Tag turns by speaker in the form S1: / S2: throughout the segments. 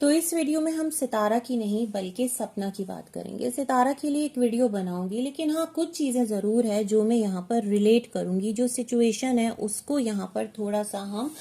S1: तो इस वीडियो में हम सितारा की नहीं बल्कि सपना की बात करेंगे। सितारा के लिए एक वीडियो बनाऊंगी, लेकिन हाँ कुछ चीजें जरूर है जो मैं यहाँ पर रिलेट करूंगी। जो सिचुएशन है उसको यहाँ पर थोड़ा सा हम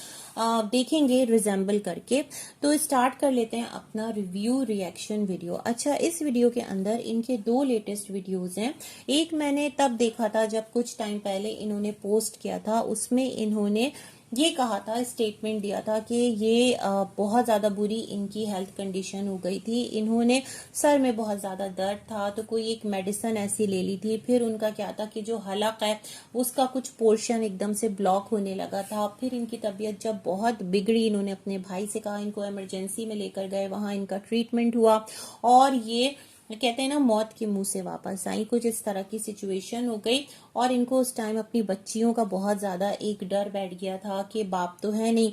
S1: देखेंगे रिजेंबल करके। तो स्टार्ट कर लेते हैं अपना रिव्यू रिएक्शन वीडियो। अच्छा, इस वीडियो के अंदर इनके दो लेटेस्ट वीडियोज हैं। एक मैंने तब देखा था जब कुछ टाइम पहले इन्होंने पोस्ट किया था, उसमें इन्होंने ये कहा था, स्टेटमेंट दिया था कि ये बहुत ज़्यादा बुरी इनकी हेल्थ कंडीशन हो गई थी। इन्होंने सर में बहुत ज़्यादा दर्द था तो कोई एक मेडिसिन ऐसी ले ली थी। फिर उनका क्या था कि जो हलक है उसका कुछ पोर्शन एकदम से ब्लॉक होने लगा था। फिर इनकी तबीयत जब बहुत बिगड़ी, इन्होंने अपने भाई से कहा, इनको इमरजेंसी में लेकर गए, वहां इनका ट्रीटमेंट हुआ और ये कहते हैं ना मौत के मुंह से वापस आई। कुछ इस तरह की सिचुएशन हो गई और इनको उस टाइम अपनी बच्चियों का बहुत ज्यादा एक डर बैठ गया था कि बाप तो है नहीं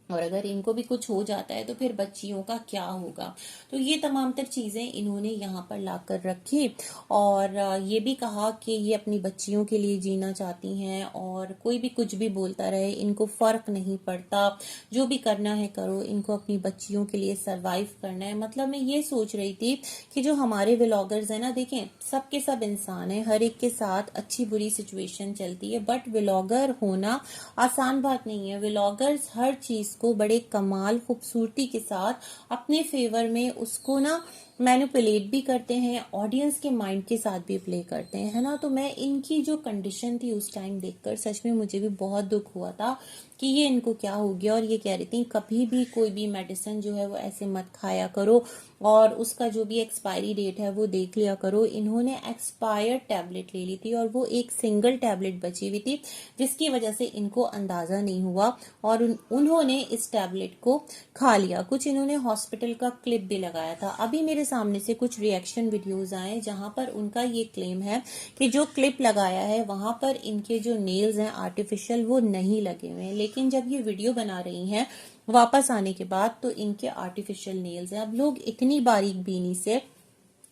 S1: और अगर इनको भी कुछ हो जाता है तो फिर बच्चियों का क्या होगा। तो ये तमाम तर चीजें इन्होंने यहाँ पर लाकर रखी और ये भी कहा कि ये अपनी बच्चियों के लिए जीना चाहती हैं और कोई भी कुछ भी बोलता रहे इनको फर्क नहीं पड़ता, जो भी करना है करो, इनको अपनी बच्चियों के लिए सरवाइव करना है। मतलब मैं ये सोच रही थी कि जो हमारे व्लॉगर्स है ना, देखें सबके सब इंसान है, हर एक के साथ अच्छी बुरी सिचुएशन चलती है, बट व्लॉगर होना आसान बात नहीं है। व्लॉगर्स हर चीज को बड़े कमाल खूबसूरती के साथ अपने फेवर में उसको ना मैनिपुलेट भी करते हैं, ऑडियंस के माइंड के साथ भी प्ले करते हैं, है ना। तो मैं इनकी जो कंडीशन थी उस टाइम देखकर सच में मुझे भी बहुत दुख हुआ था कि ये इनको क्या हो गया। और ये कह रही थी कभी भी कोई भी मेडिसिन जो है वो ऐसे मत खाया करो और उसका जो भी एक्सपायरी डेट है वो देख लिया करो। इन्होंने एक्सपायर्ड टैबलेट ले ली थी और वो एक सिंगल टैबलेट बची हुई थी, जिसकी वजह से इनको अंदाजा नहीं हुआ और उन्होंने इस टैबलेट को खा लिया। कुछ इन्होंने हॉस्पिटल का क्लिप भी लगाया था। अभी मेरे सामने से कुछ रिएक्शन वीडियोज आए जहां पर उनका ये क्लेम है कि जो क्लिप लगाया है वहां पर इनके जो नेल्स हैं आर्टिफिशियल वो नहीं लगे हुए हैं, लेकिन जब ये वीडियो बना रही हैं वापस आने के बाद तो इनके आर्टिफिशियल नेल्स हैं। अब लोग इतनी बारीक बीनी से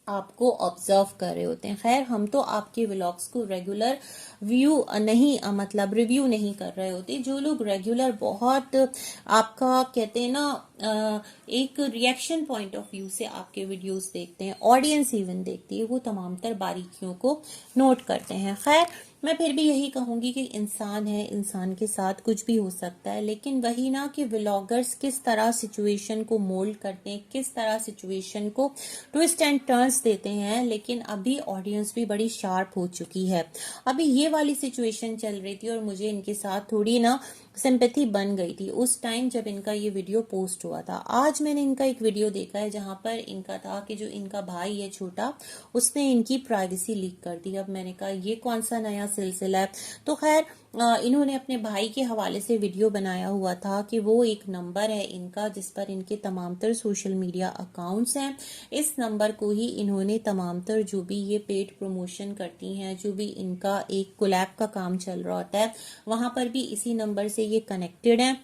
S1: आपको ऑब्जर्व कर रहे होते हैं। खैर, हम तो आपके व्लॉग्स को रेगुलर व्यू नहीं मतलब रिव्यू नहीं कर रहे होते। जो लोग रेगुलर बहुत आपका कहते हैं ना एक रिएक्शन पॉइंट ऑफ व्यू से आपके वीडियोस देखते हैं, ऑडियंस इवन देखती है, वो तमाम तर बारीकियों को नोट करते हैं। खैर, मैं फिर भी यही कहूंगी कि इंसान है, इंसान के साथ कुछ भी हो सकता है, लेकिन वही ना कि व्लॉगर्स किस तरह सिचुएशन को मोल्ड करते हैं, किस तरह सिचुएशन को ट्विस्ट एंड टर्न्स देते हैं। लेकिन अभी ऑडियंस भी बड़ी शार्प हो चुकी है। अभी ये वाली सिचुएशन चल रही थी और मुझे इनके साथ थोड़ी ना सिंपैथी बन गई थी उस टाइम जब इनका ये वीडियो पोस्ट हुआ था। आज मैंने इनका एक वीडियो देखा है जहां पर इनका था कि जो इनका भाई है छोटा, उसने इनकी प्राइवेसी लीक कर दी। अब मैंने कहा ये कौन सा नया सिलसिला है। तो खैर, इन्होंने अपने भाई के हवाले से वीडियो बनाया हुआ था कि वो एक नंबर है इनका जिस पर इनके तमाम तर सोशल मीडिया अकाउंट्स हैं। इस नंबर को ही इन्होंने तमाम तर जो भी ये पेड प्रमोशन करती हैं, जो भी इनका एक कोलैब का काम चल रहा होता है, वहां पर भी इसी नंबर से ये कनेक्टेड है।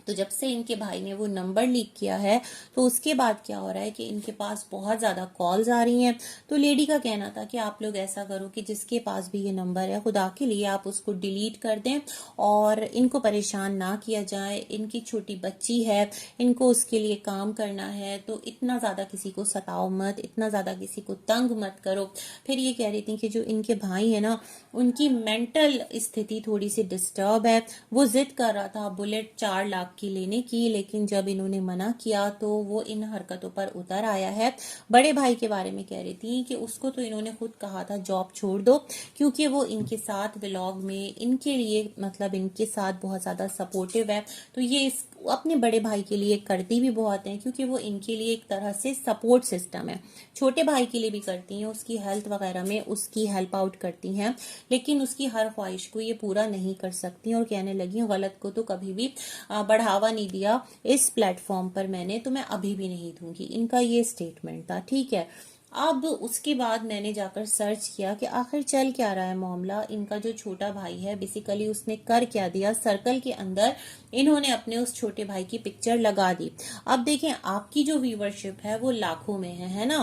S1: तो जब से इनके भाई ने वो नंबर लीक किया है तो उसके बाद क्या हो रहा है कि इनके पास बहुत ज्यादा कॉल्स आ रही हैं। तो लेडी का कहना था कि आप लोग ऐसा करो कि जिसके पास भी ये नंबर है खुदा के लिए आप उसको डिलीट कर दें और इनको परेशान ना किया जाए। इनकी छोटी बच्ची है, इनको उसके लिए काम करना है, तो इतना ज्यादा किसी को सताओ मत, इतना ज्यादा किसी को तंग मत करो। फिर ये कह रही थी कि जो इनके भाई है ना, उनकी मेंटल स्थिति थोड़ी सी डिस्टर्ब है। वो जिद कर रहा था बुलेट 4 लाख की लेने की, लेकिन जब इन्होंने मना किया तो वो इन हरकतों पर उतर आया है। बड़े भाई के बारे में कह रही थी कि उसको तो इन्होंने खुद कहा था जॉब छोड़ दो, क्योंकि वो इनके साथ व्लॉग में इनके लिए मतलब इनके साथ बहुत ज्यादा सपोर्टिव है। तो ये अपने बड़े भाई के लिए करती भी बहुत है, क्योंकि वो इनके लिए एक तरह से सपोर्ट सिस्टम है। छोटे भाई के लिए भी करती हैं, उसकी हेल्थ वगैरह में उसकी हेल्प आउट करती हैं, लेकिन उसकी हर ख्वाहिश को ये पूरा नहीं कर सकती। और कहने लगी गलत को तो कभी भी बढ़ावा नहीं दिया इस प्लेटफॉर्म पर मैंने, तो मैं अभी भी नहीं दूंगी। इनका ये स्टेटमेंट था, ठीक है। अब उसके बाद मैंने जाकर सर्च किया कि आखिर चल क्या रहा है मामला। इनका जो छोटा भाई है बेसिकली उसने कर क्या दिया, सर्कल के अंदर इन्होंने अपने उस छोटे भाई की पिक्चर लगा दी। अब देखें, आपकी जो व्यूवरशिप है वो लाखों में है ना।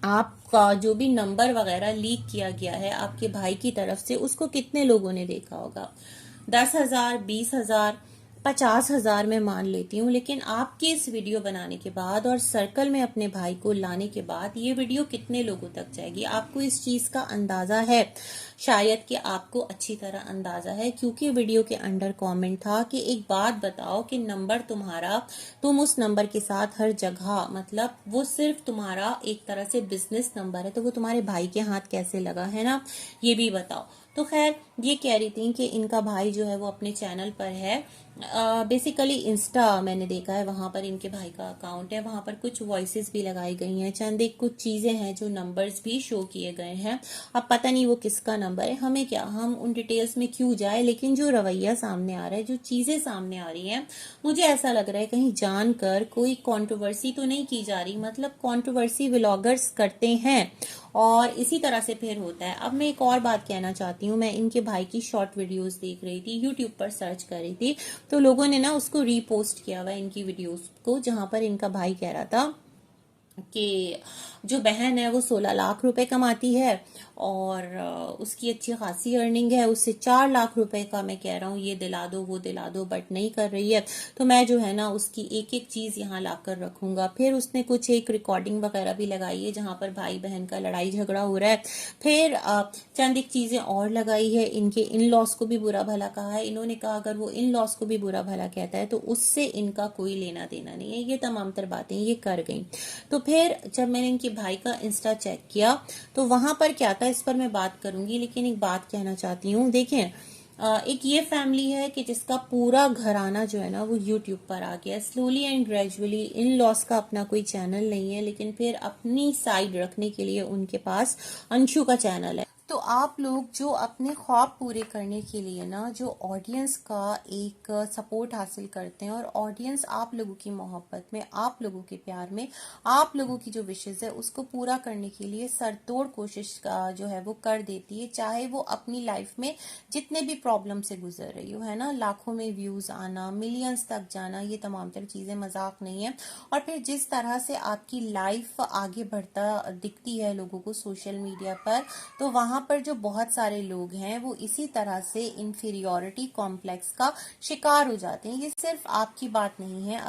S1: आपका जो भी नंबर वगैरह लीक किया गया है आपके भाई की तरफ से, उसको कितने लोगों ने देखा होगा? 10,000, 20,000, 50,000 मैं मान लेती हूँ, लेकिन आपके इस वीडियो बनाने के बाद और सर्कल में अपने भाई को लाने के बाद ये वीडियो कितने लोगों तक जाएगी, आपको इस चीज का अंदाजा है? शायद कि आपको अच्छी तरह अंदाजा है, क्योंकि वीडियो के अंडर कमेंट था कि एक बात बताओ कि नंबर तुम्हारा, तुम उस नंबर के साथ हर जगह, मतलब वो सिर्फ तुम्हारा एक तरह से बिजनेस नंबर है, तो वो तुम्हारे भाई के हाथ कैसे लगा, है ना, ये भी बताओ। तो खैर ये कह रही थी कि इनका भाई जो है वो अपने चैनल पर है, बेसिकली इंस्टा मैंने देखा है, वहां पर इनके भाई का अकाउंट है, वहां पर कुछ वॉइसेस भी लगाई गई हैं, चंद एक कुछ चीजें हैं जो नंबर्स भी शो किए गए हैं। अब पता नहीं वो किसका नंबर है, हमें क्या, हम उन डिटेल्स में क्यों जाए, लेकिन जो रवैया सामने आ रहा है, जो चीजें सामने आ रही हैं, मुझे ऐसा लग रहा है कहीं जानकर कोई कंट्रोवर्सी तो नहीं की जा रही। मतलब कंट्रोवर्सी व्लॉगर्स करते हैं और इसी तरह से फिर होता है। अब मैं एक और बात कहना चाहती हूँ, मैं इनके भाई की शॉर्ट वीडियोस देख रही थी, यूट्यूब पर सर्च कर रही थी, तो लोगों ने ना उसको रीपोस्ट किया हुआ इनकी वीडियोस को, जहां पर इनका भाई कह रहा था कि जो बहन है वो 16 लाख रुपए कमाती है और उसकी अच्छी खासी अर्निंग है, उससे 4 लाख रुपए का मैं कह रहा हूँ ये दिला दो वो दिला दो, बट नहीं कर रही है, तो मैं जो है ना उसकी एक एक चीज यहाँ लाकर रखूंगा। फिर उसने कुछ एक रिकॉर्डिंग वगैरह भी लगाई है जहां पर भाई बहन का लड़ाई झगड़ा हो रहा है। फिर चंद एक चीजें और लगाई है, इनके इन लॉस को भी बुरा भला कहा है। इन्होंने कहा अगर वो इन लॉस को भी बुरा भला कहता है तो उससे इनका कोई लेना देना नहीं है। ये तमाम तर बातें ये कर गई। तो फिर जब मैंने इनके भाई का इंस्टा चेक किया तो वहां पर क्या था, इस पर मैं बात करूंगी, लेकिन एक बात कहना चाहती हूँ। देखें, एक ये फैमिली है कि जिसका पूरा घराना जो है ना वो यूट्यूब पर आ गया slowly and gradually. In loss का अपना कोई चैनल नहीं है, लेकिन फिर अपनी साइड रखने के लिए उनके पास अंशु का चैनल है। तो आप लोग जो अपने ख्वाब पूरे करने के लिए ना जो ऑडियंस का एक सपोर्ट हासिल करते हैं और ऑडियंस आप लोगों की मोहब्बत में, आप लोगों के प्यार में, आप लोगों की जो विशेष है उसको पूरा करने के लिए सरतोड़ कोशिश जो है वो कर देती है, चाहे वो अपनी लाइफ में जितने भी प्रॉब्लम से गुजर रही हो, है ना। लाखों में व्यूज आना, मिलियंस तक जाना, ये तमाम तर चीजें मजाक नहीं है। और फिर जिस तरह से आपकी लाइफ आगे बढ़ता दिखती है लोगों को सोशल मीडिया पर, तो वहां पर जो बहुत सारे लोग हैं वो इसी तरह से इंफीरियोरिटी कॉम्प्लेक्स का शिकार हो जाते हैं। ये सिर्फ आपकी बात नहीं है।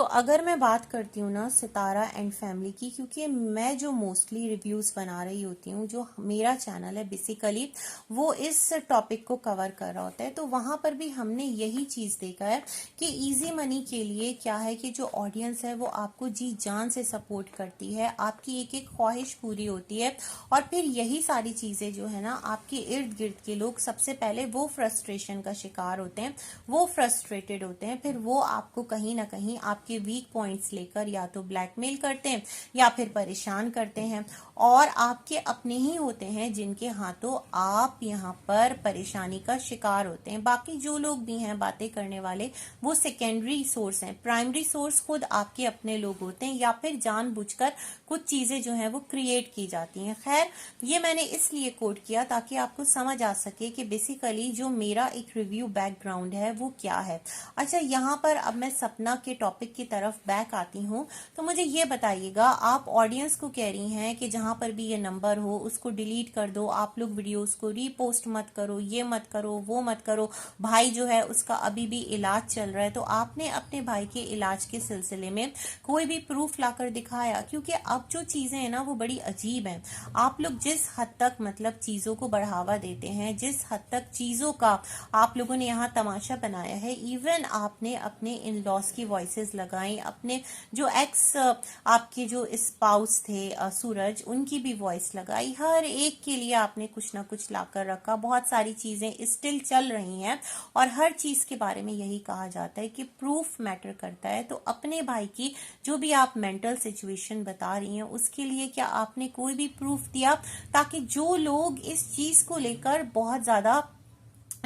S1: अगर मैं बात करती हूँ ना सितारा एंड फैमिली की, क्योंकि मैं जो मोस्टली रिव्यूज बना रही होती हूँ, जो मेरा चैनल है बेसिकली वो इस टॉपिक को कवर कर रहा होता है, तो वहां पर भी हमने यही चीज देखा है कि इजी मनी के लिए क्या है कि जो ऑडियंस है वो आपको जी जान से सपोर्ट करती है, आपकी एक एक ख्वाहिश पूरी होती है, और फिर यही सारी चीजें जो है ना आपके इर्द गिर्द के लोग सबसे पहले वो फ्रस्ट्रेशन का शिकार होते हैं, वो फ्रस्ट्रेटेड होते हैं, फिर वो आपको कहीं ना कहीं आपके वीक पॉइंट्स लेकर या तो ब्लैकमेल करते हैं या फिर परेशान करते हैं, और आपके अपने ही होते हैं जिनके हाथों आप यहाँ पर परेशानी का शिकार होते हैं। बाकी जो लोग भी हैं बातें करने वाले वो सेकेंडरी सोर्स हैं, प्राइमरी सोर्स खुद आपके अपने लोग होते हैं, या फिर जानबूझकर कुछ चीजें जो हैं वो क्रिएट की जाती हैं। खैर ये मैंने इसलिए कोट किया ताकि आपको समझ आ सके कि बेसिकली जो मेरा एक रिव्यू बैकग्राउंड है वो क्या है। अच्छा, यहाँ पर अब मैं सपना के टॉपिक की तरफ बैक आती हूँ, तो मुझे ये बताइएगा, आप ऑडियंस को कह रही हैं कि जहां पर भी ये नंबर हो उसको डिलीट कर दो, आप लोग वीडियोस को रीपोस्ट मत करो, ये मत करो, वो मत करो, भाई जो है उसका अभी भी इलाज चल रहा है, तो आपने अपने भाई के इलाज के सिलसिले में कोई भी प्रूफ लाकर दिखाया? क्योंकि अब जो चीजें हैं ना वो बड़ी अजीब हैं। आप लोग जिस हद तक मतलब चीजों को बढ़ावा देते हैं, जिस हद तक चीजों का आप लोगों ने यहाँ तमाशा बनाया है, इवन आपने अपने इन लॉस की वॉइसेस लगाई, अपने जो एक्स आपके जो स्पाउस थे सूरज, उनकी भी वॉइस लगाई, हर एक के लिए आपने कुछ ना कुछ लाकर रखा। बहुत सारी चीजें स्टिल चल रही हैं और हर चीज के बारे में यही कहा जाता है कि प्रूफ मैटर करता है। तो अपने भाई की जो भी आप मेंटल सिचुएशन बता रही हैं उसके लिए क्या आपने कोई भी प्रूफ दिया, ताकि जो लोग इस चीज को लेकर बहुत ज्यादा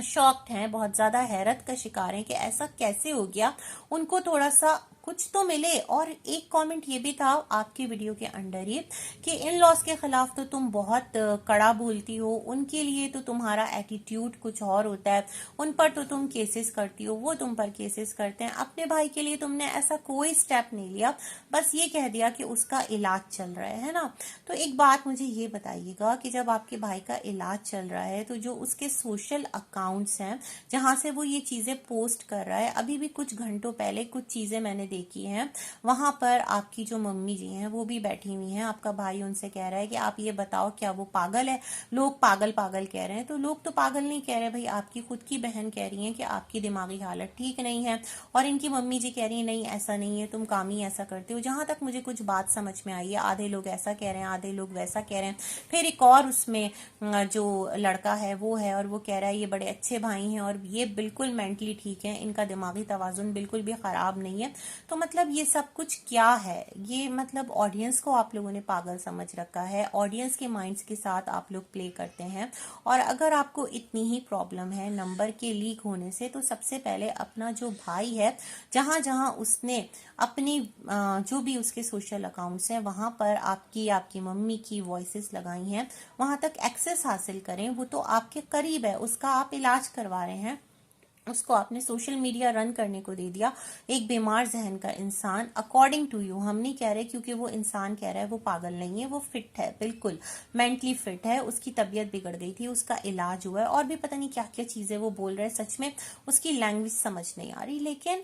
S1: शॉक्ड हैं, बहुत ज्यादा हैरत का शिकार हैं कि ऐसा कैसे हो गया, उनको थोड़ा सा कुछ तो मिले। और एक कमेंट ये भी था आपकी वीडियो के अंडर ही कि इन लॉज के खिलाफ तो तुम बहुत कड़ा बोलती हो, उनके लिए तो तुम्हारा एटीट्यूड कुछ और होता है, उन पर तो तुम केसेस करती हो, वो तुम पर केसेस करते हैं। अपने भाई के लिए तुमने ऐसा कोई स्टेप नहीं लिया, बस ये कह दिया कि उसका इलाज चल रहा है ना। तो एक बात मुझे ये बताइएगा कि जब आपके भाई का इलाज चल रहा है तो जो उसके सोशल अकाउंट्स हैं जहां से वो ये चीजें पोस्ट कर रहा है, अभी भी कुछ घंटों पहले कुछ चीजें मैंने देखी हैं, वहां पर आपकी जो मम्मी जी हैं वो भी बैठी हुई हैं। आपका भाई उनसे कह रहा है कि आप ये बताओ क्या वो पागल है। लोग पागल पागल कह रहे हैं, तो लोग तो पागल नहीं कह रहे भाई, आपकी खुद की बहन कह रही है कि आपकी दिमागी हालत ठीक नहीं है, और इनकी मम्मी जी कह रही है नहीं ऐसा नहीं है, तुम काम ही ऐसा करते हो। जहां तक मुझे कुछ बात समझ में आई है, आधे लोग ऐसा कह रहे हैं, आधे लोग वैसा कह रहे हैं। फिर एक और उसमें जो लड़का है वो है और वो कह रहा है ये बड़े अच्छे भाई हैं और ये बिल्कुल मेंटली ठीक है, इनका दिमागी तवाजुन बिल्कुल भी खराब नहीं है। तो मतलब ये सब कुछ क्या है? ये मतलब ऑडियंस को आप लोगों ने पागल समझ रखा है, ऑडियंस के माइंड्स के साथ आप लोग प्ले करते हैं। और अगर आपको इतनी ही प्रॉब्लम है नंबर के लीक होने से, तो सबसे पहले अपना जो भाई है, जहां जहां उसने अपनी जो भी उसके सोशल अकाउंट्स हैं वहां पर आपकी मम्मी की वॉइसेस लगाई हैं, वहां तक एक्सेस हासिल करें। वो तो आपके करीब है, उसका आप इलाज करवा रहे हैं, उसको आपने सोशल मीडिया रन करने को दे दिया। एक बीमार जहन का इंसान, अकॉर्डिंग टू यू, हम नहीं कह रहे क्योंकि वो इंसान कह रहा है, वो पागल नहीं है, वो फिट है, बिल्कुल मेंटली फिट है, उसकी तबीयत बिगड़ गई थी, उसका इलाज हुआ है, और भी पता नहीं क्या क्या चीजें वो बोल रहे हैं। सच में उसकी लैंग्वेज समझ नहीं आ रही, लेकिन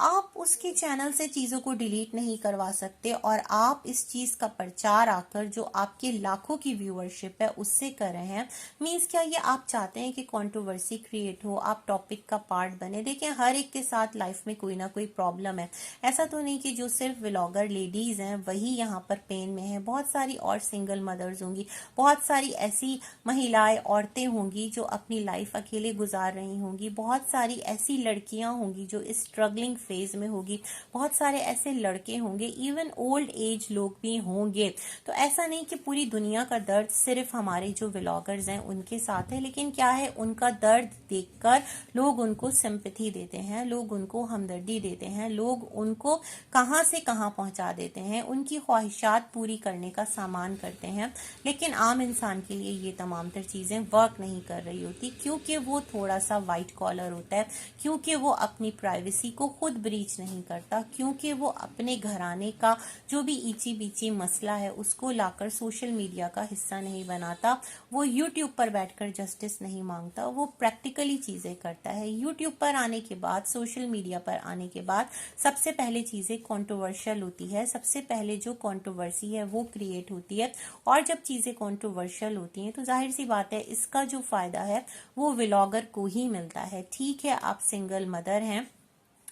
S1: आप उसके चैनल से चीजों को डिलीट नहीं करवा सकते, और आप इस चीज का प्रचार आकर जो आपके लाखों की व्यूअरशिप है उससे कर रहे हैं। मीन्स क्या ये आप चाहते हैं कि कंट्रोवर्सी क्रिएट हो, आप टॉपिक का पार्ट बने? देखिए हर एक के साथ लाइफ में कोई ना कोई प्रॉब्लम है, ऐसा तो नहीं कि जो सिर्फ व्लॉगर लेडीज हैं वही यहाँ पर पेन में है। बहुत सारी और सिंगल मदर्स होंगी, बहुत सारी ऐसी महिलाएं, औरतें होंगी जो अपनी लाइफ अकेले गुजार रही होंगी, बहुत सारी ऐसी लड़कियां होंगी जो इस स्ट्रगलिंग फेज में होगी, बहुत सारे ऐसे लड़के होंगे, इवन ओल्ड एज लोग भी होंगे। तो ऐसा नहीं कि पूरी दुनिया का दर्द सिर्फ हमारे जो व्लॉगर्स हैं उनके साथ है, लेकिन क्या है, उनका दर्द देखकर लोग उनको सिंपैथी देते हैं, लोग उनको हमदर्दी देते हैं, लोग उनको कहां से कहां पहुंचा देते हैं, उनकी ख्वाहिशात पूरी करने का सामान करते हैं। लेकिन आम इंसान के लिए ये तमाम तर चीजें वर्क नहीं कर रही होती, क्योंकि वो थोड़ा सा वाइट कॉलर होता है, क्योंकि वो अपनी प्राइवेसी को खुद ब्रीच नहीं करता, क्योंकि वो अपने घराने का जो भी ईची बीची मसला है उसको लाकर सोशल मीडिया का हिस्सा नहीं बनाता, वो यूट्यूब पर बैठकर जस्टिस नहीं मांगता, वो प्रैक्टिकली चीजें करता है। यूट्यूब पर आने के बाद, सोशल मीडिया पर आने के बाद सबसे पहले चीजें कंट्रोवर्शियल होती है, सबसे पहले जो कंट्रोवर्सी है वो क्रिएट होती है, और जब चीजें कंट्रोवर्शियल होती हैं तो जाहिर सी बात है इसका जो फायदा है वो व्लॉगर को ही मिलता है। ठीक है, आप सिंगल मदर हैं,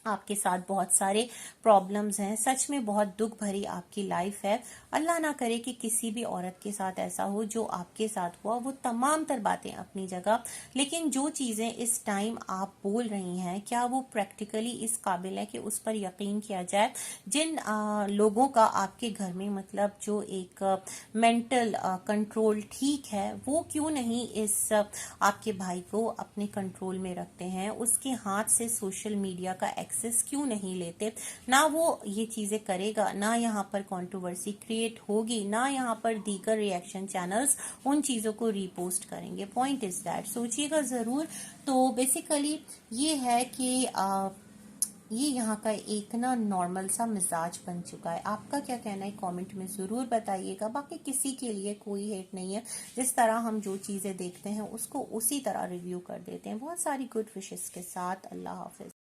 S1: आपके साथ बहुत सारे प्रॉब्लम्स हैं, सच में बहुत दुख भरी आपकी लाइफ है। अल्लाह ना करे कि किसी भी औरत के साथ ऐसा हो जो आपके साथ हुआ। वो तमाम तर बातें अपनी जगह, लेकिन जो चीजें इस टाइम आप बोल रही हैं, क्या वो प्रैक्टिकली इस काबिल है कि उस पर यकीन किया जाए? जिन लोगों का आपके घर में मतलब जो एक मेंटल कंट्रोल ठीक है, वो क्यों नहीं इस आपके भाई को अपने कंट्रोल में रखते हैं? उसके हाथ से सोशल मीडिया का एक्सेस क्यों नहीं लेते? ना वो ये चीजें करेगा, ना यहाँ पर कंट्रोवर्सी क्रिएट होगी, ना यहाँ पर दीगर रिएक्शन चैनल्स उन चीजों को रीपोस्ट करेंगे। पॉइंट इज दैट, सोचिएगा जरूर। तो बेसिकली ये है कि ये यहाँ का एक ना नॉर्मल सा मिजाज बन चुका है। आपका क्या कहना है कमेंट में जरूर बताइएगा। बाकी किसी के लिए कोई हेट नहीं है, जिस तरह हम जो चीजें देखते हैं उसको उसी तरह रिव्यू कर देते हैं। बहुत सारी गुड विशेस के साथ, अल्लाह हाफिज।